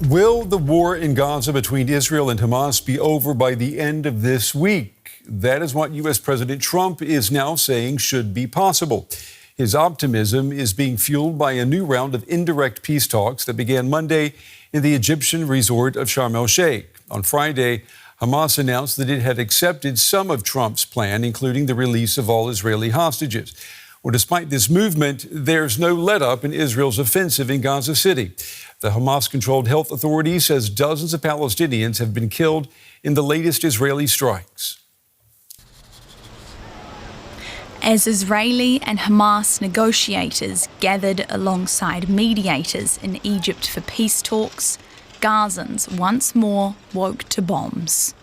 Will the war in Gaza between Israel and Hamas be over by the end of this week? That is what U.S. President Trump is now saying should be possible. His optimism is being fueled by a new round of indirect peace talks that began Monday in the Egyptian resort of Sharm El-Sheikh. On Friday, Hamas announced that it had accepted some of Trump's plan, including the release of all Israeli hostages. Well, despite this movement, there's no let-up in Israel's offensive in Gaza City. The Hamas-controlled health authority says dozens of Palestinians have been killed in the latest Israeli strikes. As Israeli and Hamas negotiators gathered alongside mediators in Egypt for peace talks, Gazans once more woke to bombs.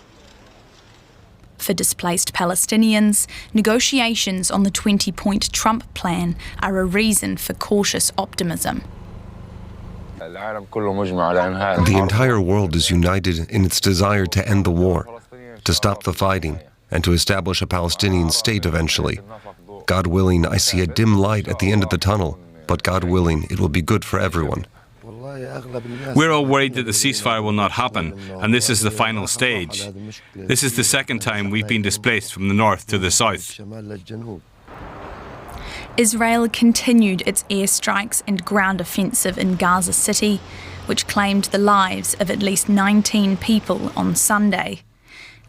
For displaced Palestinians, negotiations on the 20-point Trump plan are a reason for cautious optimism. The entire world is united in its desire to end the war, to stop the fighting, and to establish a Palestinian state eventually. God willing, I see a dim light at the end of the tunnel, but God willing, it will be good for everyone. We're all worried that the ceasefire will not happen, and this is the final stage. This is the second time we've been displaced from the north to the south. Israel continued its airstrikes and ground offensive in Gaza City, which claimed the lives of at least 19 people on Sunday.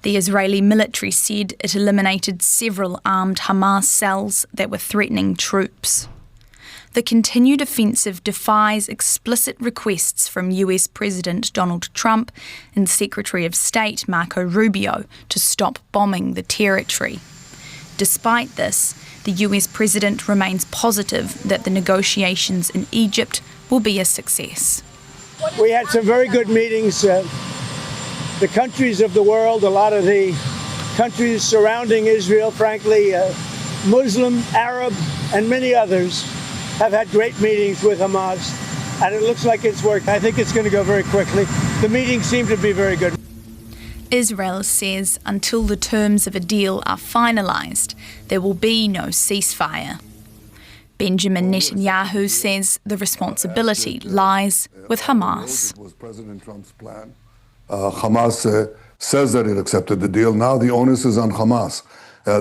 The Israeli military said it eliminated several armed Hamas cells that were threatening troops. The continued offensive defies explicit requests from US President Donald Trump and Secretary of State Marco Rubio to stop bombing the territory. Despite this, the US President remains positive that the negotiations in Egypt will be a success. We had some very good meetings. The countries of the world, a lot of the countries surrounding Israel, frankly, Muslim, Arab, and many others, have had great meetings with Hamas, and it looks like it's worked. I think it's going to go very quickly. The meetings seem to be very good. Israel says until the terms of a deal are finalised, there will be no ceasefire. Benjamin Netanyahu says the responsibility lies with Hamas. It was President Trump's plan. Hamas says that it accepted the deal. Now the onus is on Hamas.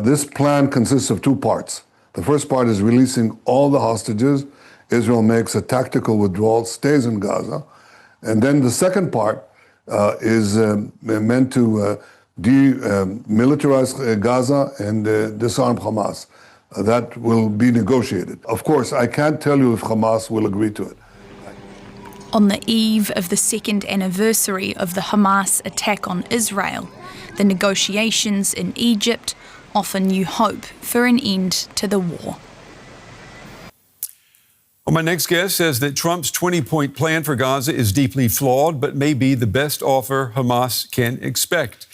This plan consists of two parts. The first part is releasing all the hostages. Israel makes a tactical withdrawal, stays in Gaza. And then the second part is meant to demilitarize Gaza and disarm Hamas. That will be negotiated. Of course, I can't tell you if Hamas will agree to it. On the eve of the second anniversary of the Hamas attack on Israel, the negotiations in Egypt offer new hope for an end to the war. Well, my next guest says that Trump's 20-point plan for Gaza is deeply flawed, but may be the best offer Hamas can expect.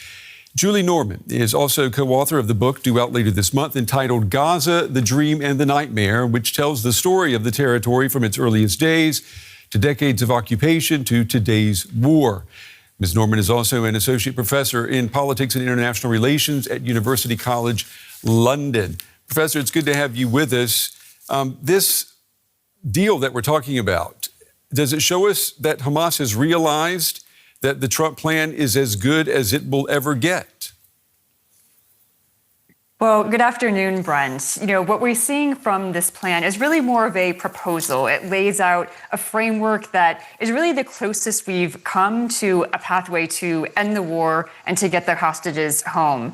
Julie Norman is also co-author of the book due out later this month entitled Gaza, the Dream and the Nightmare, which tells the story of the territory from its earliest days to decades of occupation to today's war. Ms. Norman is also an associate professor in politics and international relations at University College London. Professor, it's good to have you with us. This deal that we're talking about, does it show us that Hamas has realized that the Trump plan is as good as it will ever get? Well, good afternoon, Brent. What we're seeing from this plan is really more of a proposal. It lays out a framework that is really the closest we've come to a pathway to end the war and to get the hostages home.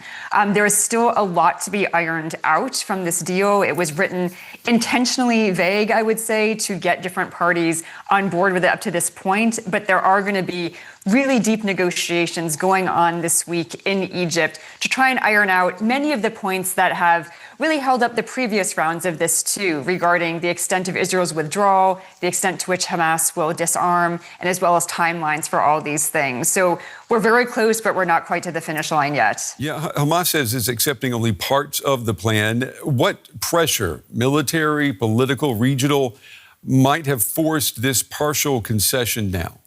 There is still a lot to be ironed out from this deal. It was written intentionally vague, I would say, to get different parties on board with it up to this point. But there are going to be really deep negotiations going on this week in Egypt to try and iron out many of the points that have really held up the previous rounds of this too, regarding the extent of Israel's withdrawal, the extent to which Hamas will disarm, and as well as timelines for all these things. So we're very close, but we're not quite to the finish line yet. Yeah, Hamas says it's accepting only parts of the plan. What pressure, military, political, regional, might have forced this partial concession now?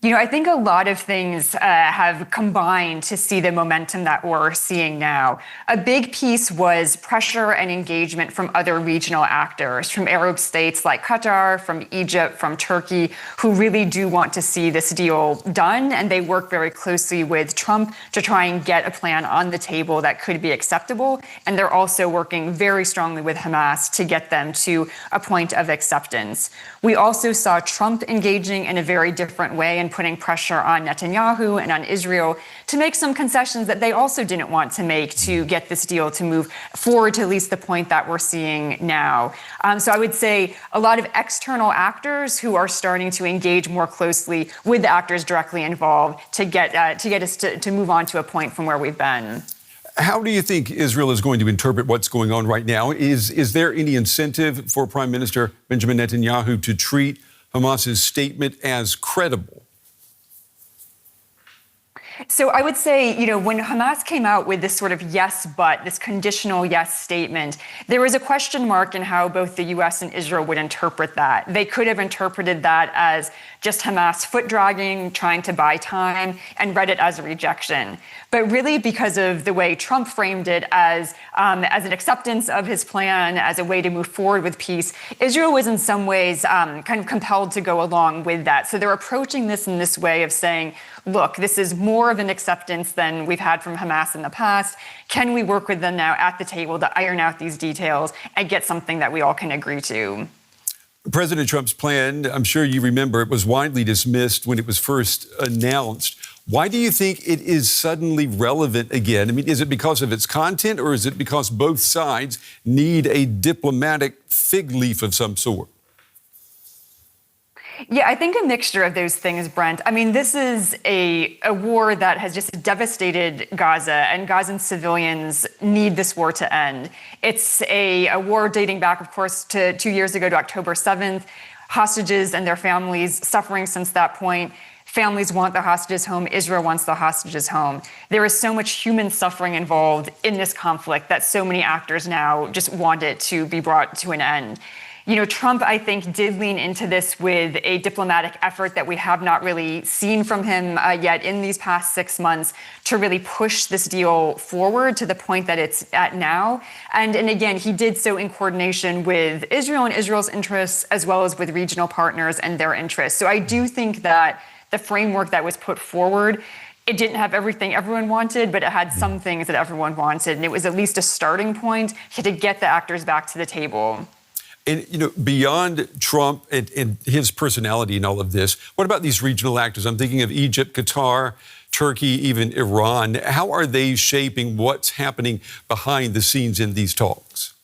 I think a lot of things have combined to see the momentum that we're seeing now. A big piece was pressure and engagement from other regional actors, from Arab states like Qatar, from Egypt, from Turkey, who really do want to see this deal done. And they work very closely with Trump to try and get a plan on the table that could be acceptable. And they're also working very strongly with Hamas to get them to a point of acceptance. We also saw Trump engaging in a very different way and putting pressure on Netanyahu and on Israel to make some concessions that they also didn't want to make to get this deal to move forward to at least the point that we're seeing now. So I would say a lot of external actors who are starting to engage more closely with the actors directly involved to get us to move on to a point from where we've been. How do you think Israel is going to interpret what's going on right now? Is there any incentive for Prime Minister Benjamin Netanyahu to treat Hamas's statement as credible? So I would say, when Hamas came out with this sort of yes, but, this conditional yes statement, there was a question mark in how both the U.S. and Israel would interpret that. They could have interpreted that as just Hamas foot dragging, trying to buy time, and read it as a rejection. But really, because of the way Trump framed it as an acceptance of his plan, as a way to move forward with peace, Israel was in some ways kind of compelled to go along with that. So they're approaching this in this way of saying, look, this is more of an acceptance than we've had from Hamas in the past. Can we work with them now at the table to iron out these details and get something that we all can agree to? President Trump's plan, I'm sure you remember, it was widely dismissed when it was first announced. Why do you think it is suddenly relevant again? I mean, is it because of its content, or is it because both sides need a diplomatic fig leaf of some sort? Yeah, I think a mixture of those things, Brent. I mean, this is a war that has just devastated Gaza, and Gazan civilians need this war to end. It's a war dating back, of course, to 2 years ago, to October 7th. Hostages and their families suffering since that point. Families want the hostages home. Israel wants the hostages home. There is so much human suffering involved in this conflict that so many actors now just want it to be brought to an end. Trump, I think, did lean into this with a diplomatic effort that we have not really seen from him yet in these past 6 months to really push this deal forward to the point that it's at now. And again, he did so in coordination with Israel and Israel's interests, as well as with regional partners and their interests. So I do think that the framework that was put forward, it didn't have everything everyone wanted, but it had some things that everyone wanted. And it was at least a starting point to get the actors back to the table. And, beyond Trump and his personality and all of this, what about these regional actors? I'm thinking of Egypt, Qatar, Turkey, even Iran. How are they shaping what's happening behind the scenes in these talks?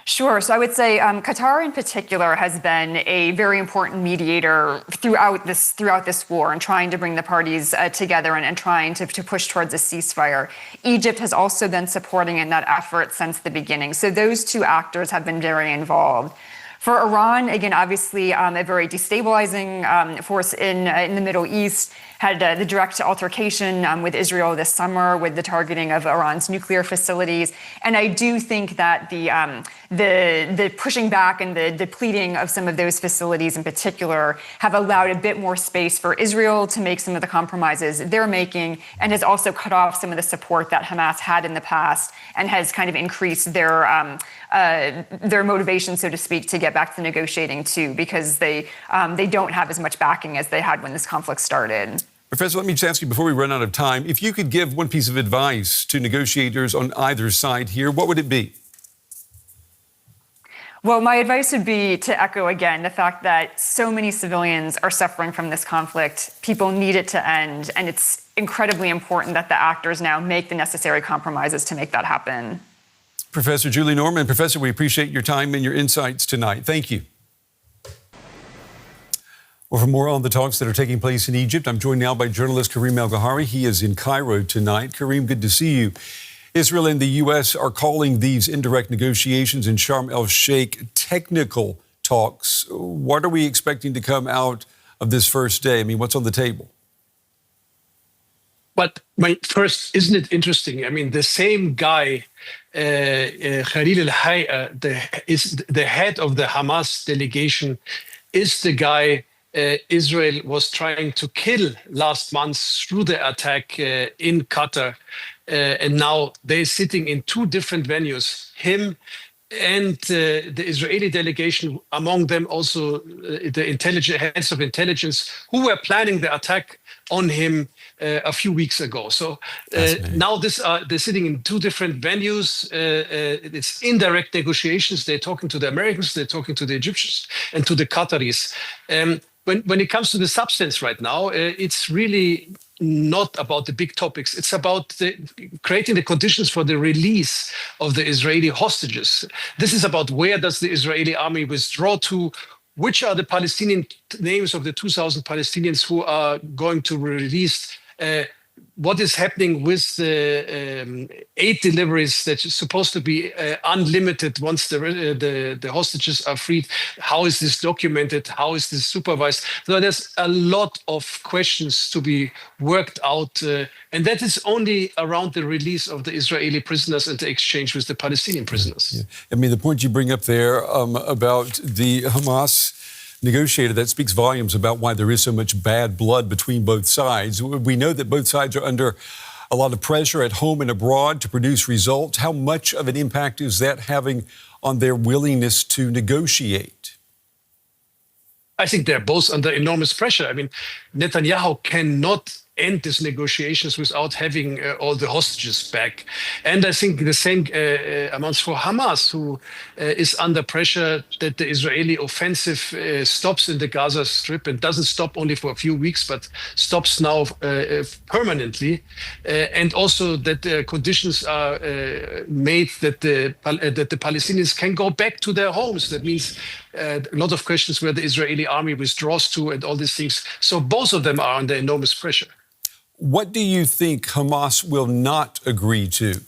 Sure. So I would say Qatar in particular has been a very important mediator throughout this war and trying to bring the parties together and trying to push towards a ceasefire. Egypt has also been supporting in that effort since the beginning. So those two actors have been very involved. For Iran, again, obviously a very destabilizing force in the Middle East, had the direct altercation with Israel this summer with the targeting of Iran's nuclear facilities. And I do think that the pushing back and the depleting of some of those facilities in particular have allowed a bit more space for Israel to make some of the compromises they're making, and has also cut off some of the support that Hamas had in the past and has kind of increased their motivation, so to speak, to get back to negotiating too, because they don't have as much backing as they had when this conflict started. Professor, let me just ask you before we run out of time, if you could give one piece of advice to negotiators on either side here, what would it be? Well, my advice would be to echo again the fact that so many civilians are suffering from this conflict. People need it to end, and it's incredibly important that the actors now make the necessary compromises to make that happen. Professor Julie Norman. Professor, we appreciate your time and your insights tonight. Thank you. Well, for more on the talks that are taking place in Egypt, I'm joined now by journalist Karim Al-Gawhary. He is in Cairo tonight. Karim, good to see you. Israel and the U.S. are calling these indirect negotiations in Sharm El-Sheikh technical talks. What are we expecting to come out of this first day? I mean, what's on the table? But first, isn't it interesting? I mean, the same guy, Khalil al-Hayya, is the head of the Hamas delegation, is the guy Israel was trying to kill last month through the attack in Qatar. And now they're sitting in two different venues, him and the Israeli delegation, among them also the heads of intelligence, who were planning the attack on him a few weeks ago. So now they're sitting in two different venues. It's indirect negotiations. They're talking to the Americans, they're talking to the Egyptians and to the Qataris. When it comes to the substance right now, it's really not about the big topics. It's about creating the conditions for the release of the Israeli hostages. This is about where does the Israeli army withdraw to, which are the Palestinian names of the 2,000 Palestinians who are going to be released, what is happening with the aid deliveries that is supposed to be unlimited once the hostages are freed. How is this documented? How is this supervised? So there's a lot of questions to be worked out. And that is only around the release of the Israeli prisoners and the exchange with the Palestinian prisoners. Yeah. I mean, the point you bring up there about the Hamas negotiator, that speaks volumes about why there is so much bad blood between both sides. We know that both sides are under a lot of pressure at home and abroad to produce results. How much of an impact is that having on their willingness to negotiate? I think they're both under enormous pressure. I mean, Netanyahu cannot end these negotiations without having all the hostages back. And I think the same amounts for Hamas, who is under pressure that the Israeli offensive stops in the Gaza Strip and doesn't stop only for a few weeks, but stops now permanently. And also that conditions are made that the Palestinians can go back to their homes. That means a lot of questions where the Israeli army withdraws to and all these things. So both of them are under enormous pressure. What do you think Hamas will not agree to?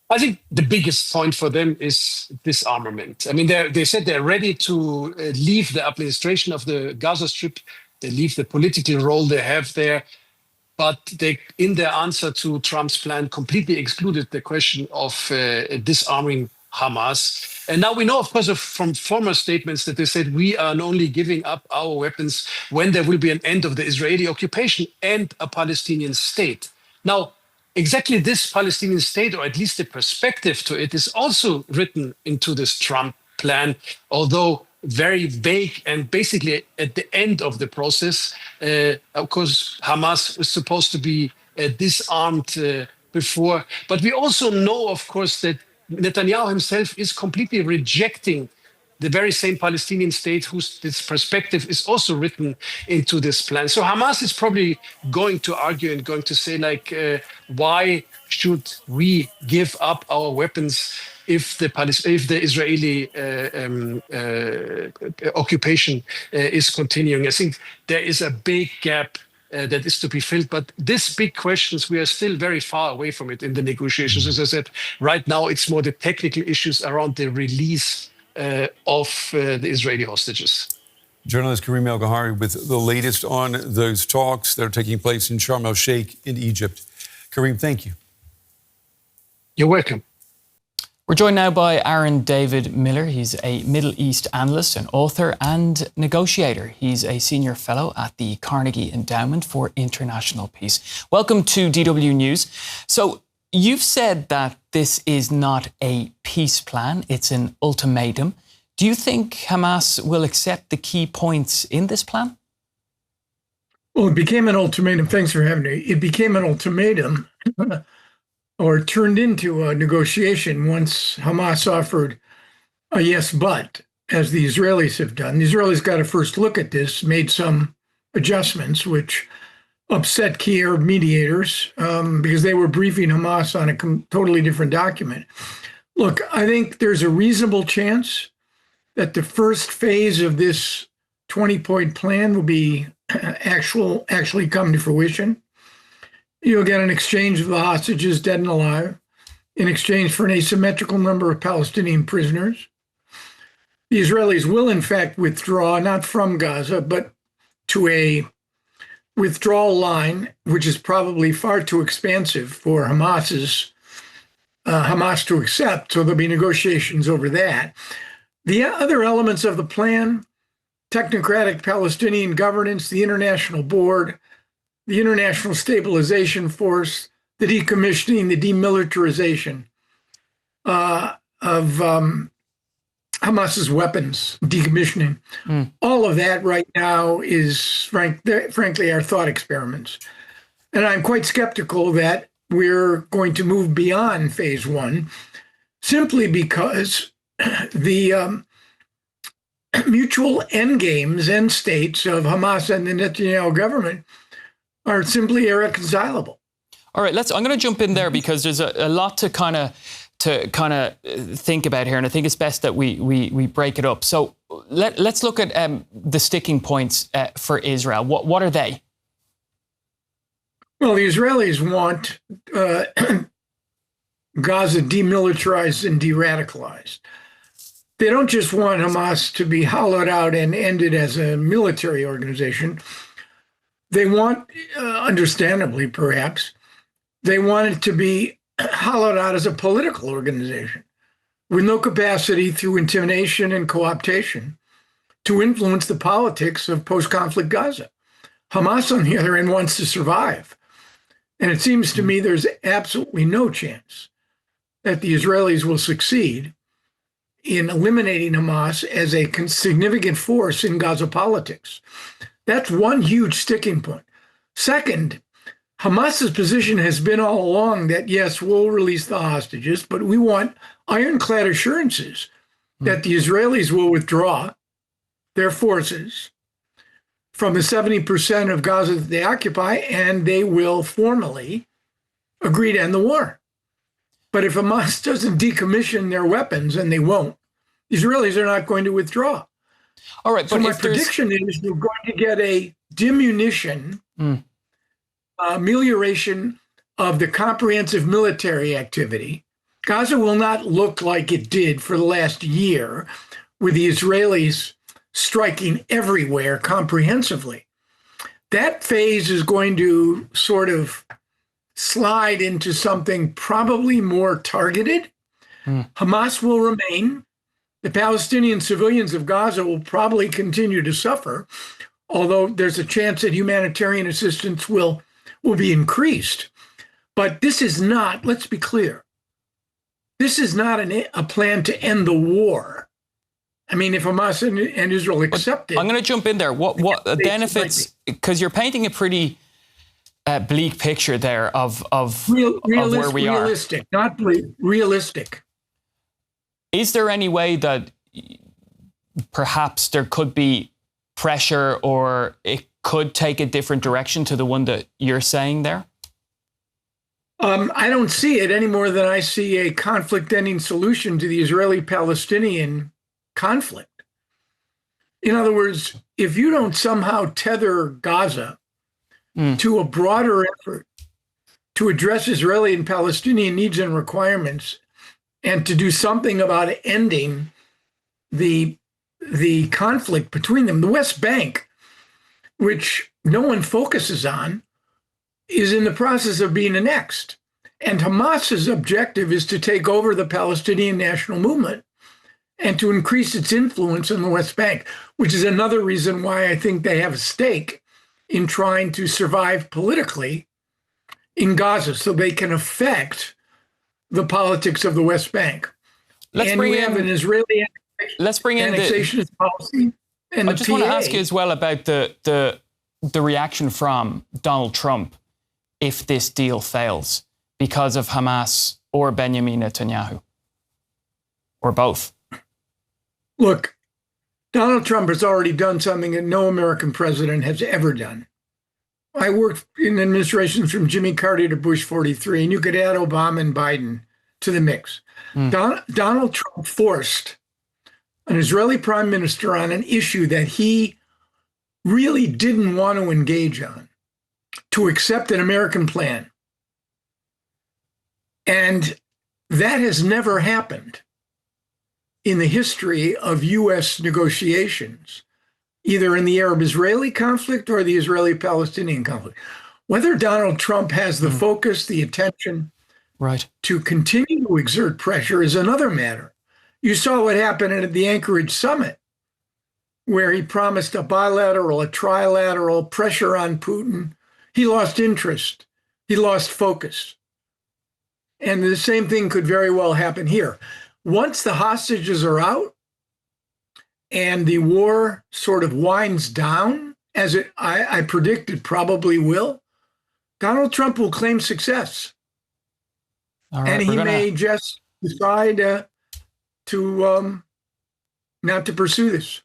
I think the biggest point for them is disarmament. I mean, they said they're ready to leave the administration of the Gaza Strip. They leave the political role they have there. But they, in their answer to Trump's plan, completely excluded the question of disarming Hamas. And now we know, of course, from former statements that they said we are only giving up our weapons when there will be an end of the Israeli occupation and a Palestinian state. Now, exactly this Palestinian state, or at least the perspective to it, is also written into this Trump plan, although very vague and basically at the end of the process. Of course, Hamas was supposed to be disarmed before. But we also know, of course, that Netanyahu himself is completely rejecting the very same Palestinian state whose this perspective is also written into this plan. So Hamas is probably going to argue and going to say, like, why should we give up our weapons if the Israeli occupation is continuing? I think there is a big gap that is to be filled. But these big questions, we are still very far away from it in the negotiations. As I said, right now, it's more the technical issues around the release of the Israeli hostages. Journalist Karim Al-Gawhary with the latest on those talks that are taking place in Sharm El-Sheikh in Egypt. Karim, thank you. You're welcome. We're joined now by Aaron David Miller. He's a Middle East analyst, an author and negotiator. He's a senior fellow at the Carnegie Endowment for International Peace. Welcome to DW News. So you've said that this is not a peace plan, it's an ultimatum. Do you think Hamas will accept the key points in this plan? Well, it became an ultimatum. Thanks for having me. It became an ultimatum or turned into a negotiation once Hamas offered a yes, but, as the Israelis have done. The Israelis got a first look at this, made some adjustments, which upset key Arab mediators because they were briefing Hamas on a totally different document. Look, I think there's a reasonable chance that the first phase of this 20-point plan will be actually come to fruition. You'll get an exchange of the hostages, dead and alive, in exchange for an asymmetrical number of Palestinian prisoners. The Israelis will, in fact, withdraw, not from Gaza, but to a withdrawal line, which is probably far too expansive for Hamas to accept, so there'll be negotiations over that. The other elements of the plan technocratic Palestinian governance, the international board, the international stabilization force, the decommissioning, the demilitarization of Hamas's weapons, decommissioning. All of that right now is, frankly, our thought experiments. And I'm quite skeptical that we're going to move beyond phase one, simply because the mutual end games, end states of Hamas and the Netanyahu government are simply irreconcilable. All right, I'm going to jump in there because there's a lot to kind of think about here, and I think it's best that we break it up. So let's look at the sticking points for Israel. What are they? Well, the Israelis want Gaza demilitarized and de-radicalized. They don't just want Hamas to be hollowed out and ended as a military organization. They want, understandably perhaps, they want it to be hollowed out as a political organization with no capacity through intimidation and co-optation to influence the politics of post-conflict Gaza. Hamas, on the other hand, wants to survive. And it seems to me there's absolutely no chance that the Israelis will succeed in eliminating Hamas as a significant force in Gaza politics. That's one huge sticking point. Second, Hamas's position has been all along that, yes, we'll release the hostages, but we want ironclad assurances that the Israelis will withdraw their forces from the 70% of Gaza that they occupy, and they will formally agree to end the war. But if Hamas doesn't decommission their weapons, and they won't, the Israelis are not going to withdraw. All right, so my prediction is we're going to get a diminution, amelioration of the comprehensive military activity. Gaza will not look like it did for the last year, with the Israelis striking everywhere comprehensively. That phase is going to sort of slide into something probably more targeted. Hamas will remain. The Palestinian civilians of Gaza will probably continue to suffer, although there's a chance that humanitarian assistance will be increased. But this is not, let's be clear, this is not a plan to end the war. I mean, if Hamas and Israel accept it. I'm going to jump in there. What benefits, because you're painting a pretty bleak picture there of where we are. Realistic, not bleak, realistic. Is there any way that perhaps there could be pressure or it could take a different direction to the one that you're saying there? I don't see it any more than I see a conflict-ending solution to the Israeli-Palestinian conflict. In other words, if you don't somehow tether Gaza to a broader effort to address Israeli and Palestinian needs and requirements and to do something about ending the conflict between them, the West Bank, which no one focuses on, is in the process of being annexed. And Hamas's objective is to take over the Palestinian national movement and to increase its influence in the West Bank, which is another reason why I think they have a stake in trying to survive politically in Gaza so they can affect the politics of the West Bank. Let's bring in an Israeli annexationist policy. And I just want to ask you as well about the reaction from Donald Trump if this deal fails because of Hamas or Benjamin Netanyahu, or both. Look, Donald Trump has already done something that no American president has ever done. I worked in administrations from Jimmy Carter to Bush 43, and you could add Obama and Biden to the mix. Donald Trump forced an Israeli prime minister on an issue that he really didn't want to engage on, to accept an American plan. And that has never happened in the history of U.S. negotiations, either in the Arab-Israeli conflict or the Israeli-Palestinian conflict. Whether Donald Trump has the focus, the attention to continue to exert pressure is another matter. You saw what happened at the Anchorage summit, where he promised a bilateral, a trilateral, pressure on Putin, he lost interest. He lost focus. And the same thing could very well happen here. Once the hostages are out and the war sort of winds down, as I predict it probably will, Donald Trump will claim success. All right, and he may just decide to not to pursue this.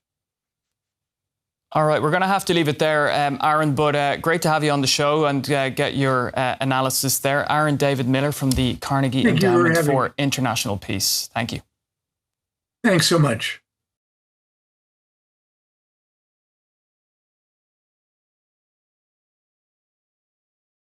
All right, we're going to have to leave it there, Aaron, but great to have you on the show and get your analysis there. Aaron David Miller from the Carnegie Endowment for International Peace. Thank you. Thanks so much.